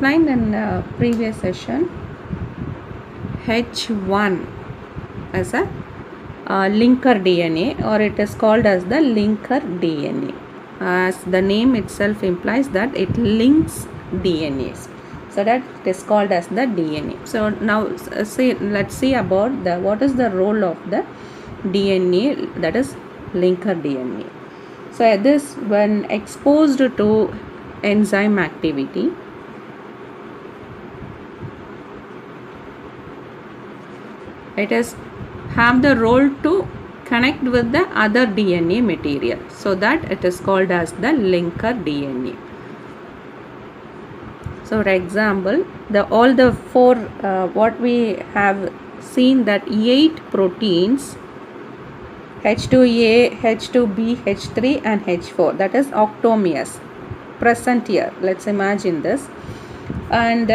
explained in previous session, H1 as a linker DNA, or it is called as the linker DNA. As the name itself implies that it links DNAs, so that it is called as the DNA. So now let's see about what is the role of the DNA, that is linker DNA. So this, when exposed to enzyme activity, it is have the role to connect with the other DNA material, so that it is called as the linker DNA. So for example, all the four what we have seen, that 8 proteins, H2A, H2B, H3 and H4, that is octomers, present here. Let's imagine this, and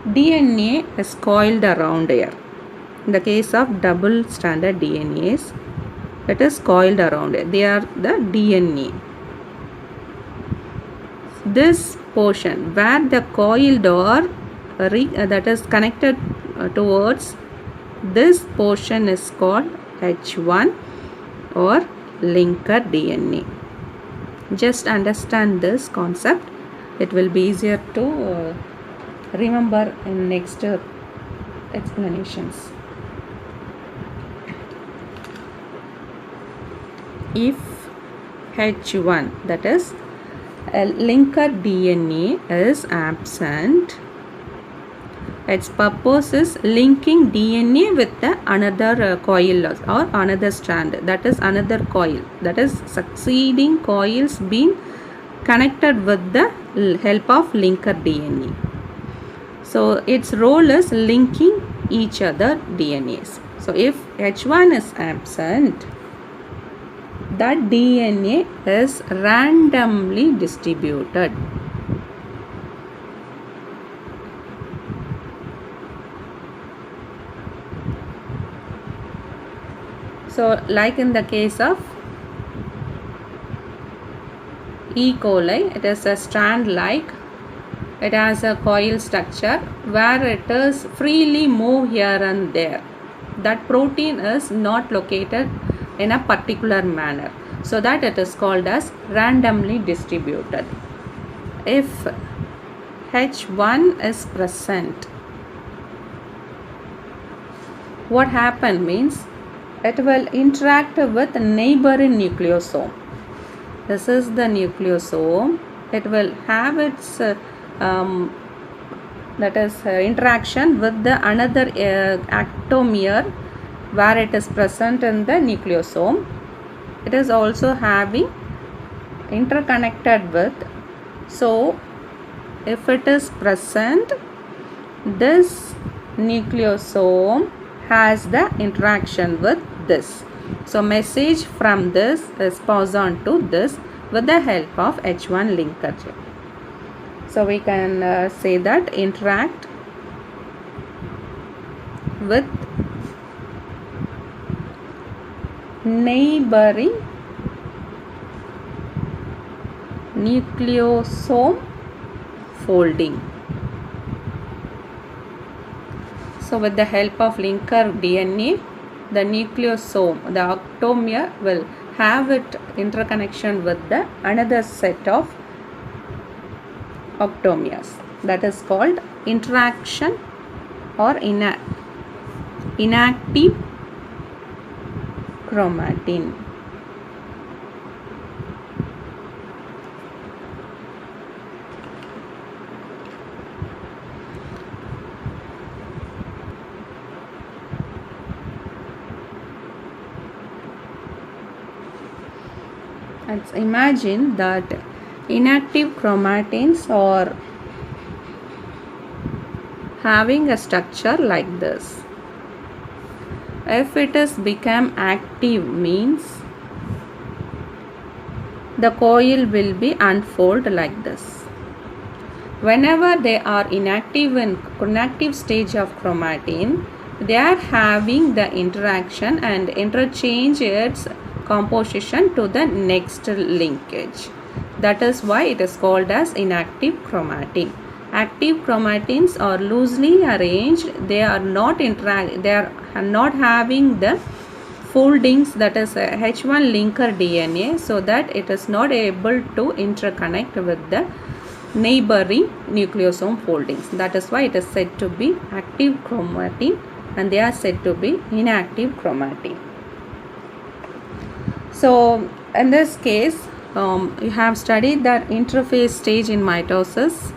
DNA is coiled around here. In the case of double stranded DNAs, it is coiled around it. They are the DNA. This portion where the coiled or that is connected towards this portion is called H1 or linker DNA. Just understand this concept. It will be easier to remember in next explanations. If H1, that is a linker DNA, is absent, its purpose is linking DNA with the another coil or another strand, that is another coil, that is succeeding coils being connected with the help of linker DNA. So its role is linking each other DNAs. So if H1 is absent, that DNA is randomly distributed. So like in the case of E. coli, it is a strand like, it has a coil structure where it is freely move here and there. That protein is not located in a particular manner, so that it is called as randomly distributed. If H1 is present, what happen means, it will interact with neighboring nucleosome. This is the nucleosome. It will have its interaction with the another ectomer where it is present in the nucleosome. It is also having interconnected with. So if it is present, this nucleosome has the interaction with this. So message from this is passed on to this with the help of H1 linker chain. So we can say that interact with neighboring nucleosome folding. So with the help of linker DNA, the nucleosome, the octomer, will have it interconnection with the another set of octomers. That is called interaction or inactive chromatin. Let's imagine that inactive chromatins are having a structure like this. If it is become active means the coil will be unfold like this. Whenever they are inactive in inactive stage of chromatin, they are having the interaction and interchange its composition to the next linkage. That is why it is called as inactive chromatin. active chromatins are loosely arranged, they are not having the foldings, that is H1 linker DNA, so that it is not able to interconnect with the neighboring nucleosome foldings. That is why it is said to be active chromatin and they are said to be inactive chromatin. So in this case, you have studied that interphase stage in mitosis.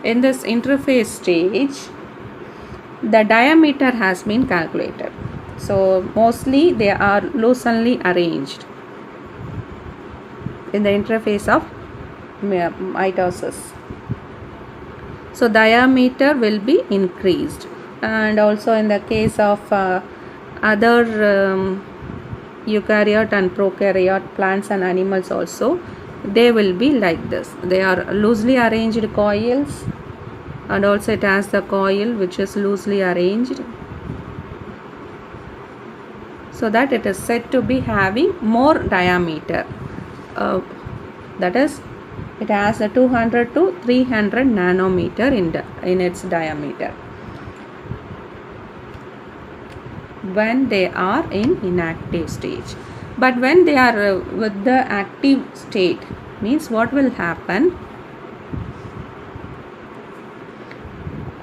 In this interphase stage, the diameter has been calculated. So mostly they are loosely arranged in the interphase of mitosis. So diameter will be increased, and also in the case of other eukaryote and prokaryote plants and animals also, they will be like this. They are loosely arranged coils, and also it has the coil which is loosely arranged, so that it is said to be having more diameter. That is, it has a 200 to 300 nanometer in its diameter when they are in inactive stage. But when they are with the active state, means what will happen?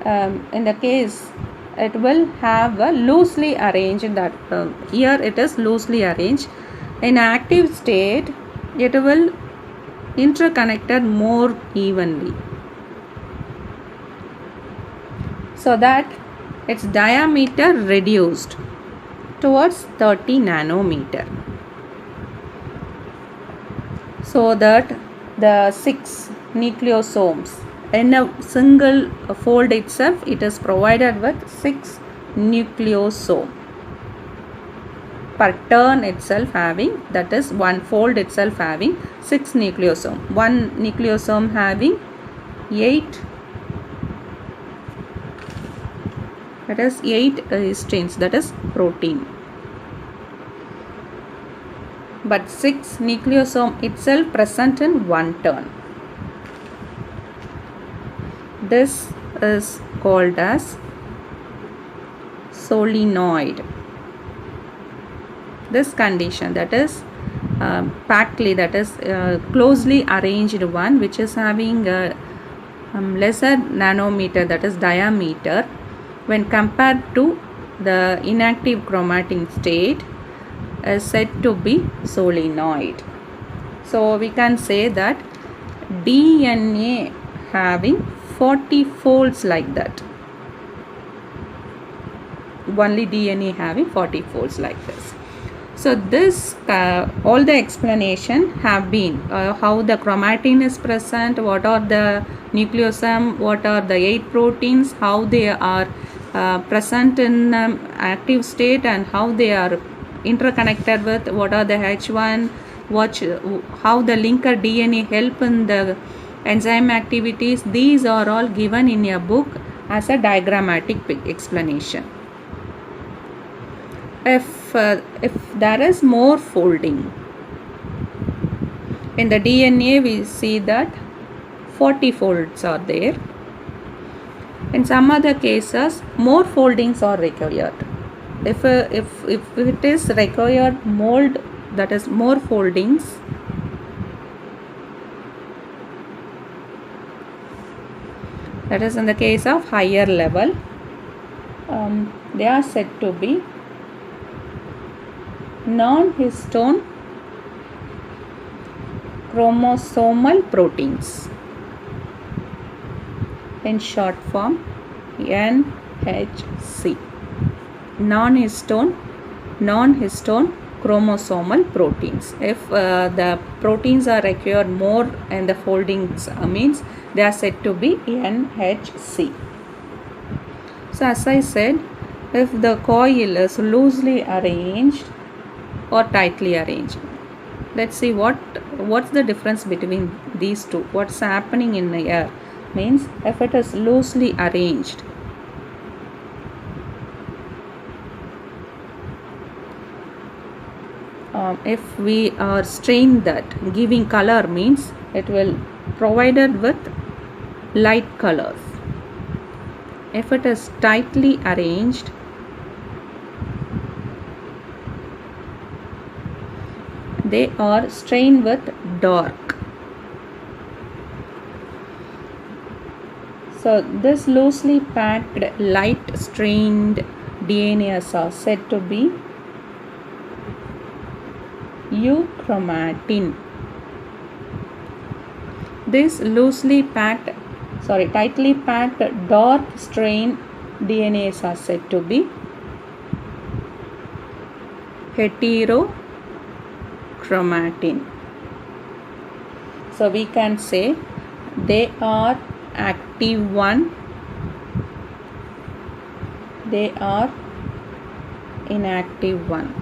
In the case, it will have a loosely arranged, that here it is loosely arranged. In active state, it will interconnected more evenly, so that its diameter reduced towards 30 nanometer, so that the 6 nucleosomes in a single fold itself, it is provided with 6 nucleosome per turn itself having, that is one fold itself having 6 nucleosome, one nucleosome having 8, that is 8 histines, that is protein, but 6 nucleosome itself present in one turn. This is called as solenoid. This condition, that is pactly, that is closely arranged one which is having a lesser nanometer, that is diameter, when compared to the inactive chromatin state, is said to be solenoid. So we can say that DNA having 40 folds like that. Only DNA having 40 folds like this. So this all the explanation have been how the chromatin is present, what are the nucleosome, what are the 8 proteins, how they are present in active state, and how they are interconnected with, what are the H1, how the linker DNA help in the enzyme activities. These are all given in a book as a diagrammatic explanation. If there is more folding in the DNA, we see that 40 folds are there. In some other cases, more foldings are required. If it is required mold, that is more foldings, that is in the case of higher level, they are said to be non-histone chromosomal proteins, in short form NHC, non-histone chromosomal proteins. If the proteins are required more and the foldings means they are said to be NHC. So as I said, if the coil is loosely arranged or tightly arranged, let's see what's the difference between these two. What's happening in the air means, if it is loosely arranged, if we are strained, that giving color means it will provided with light colors. If it is tightly arranged, they are strained with dark. So this loosely packed light strained DNAs are said to be euchromatin. This tightly packed dark strained DNAs are said to be heterochromatin. So we can say they are active one, they are inactive one.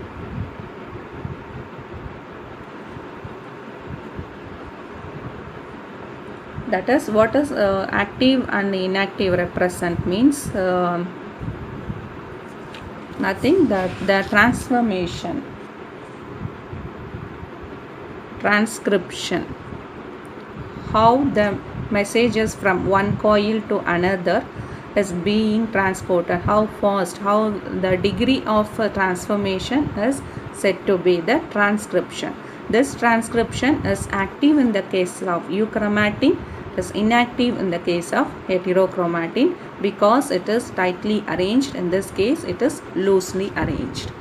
That is, what is active and inactive represent means nothing, that the transcription, how the messages from one coil to another is being transported, how fast, how the degree of transformation is said to be the transcription. This transcription is active in the case of euchromatin, is inactive in the case of heterochromatin, because it is tightly arranged. In this case, it is loosely arranged.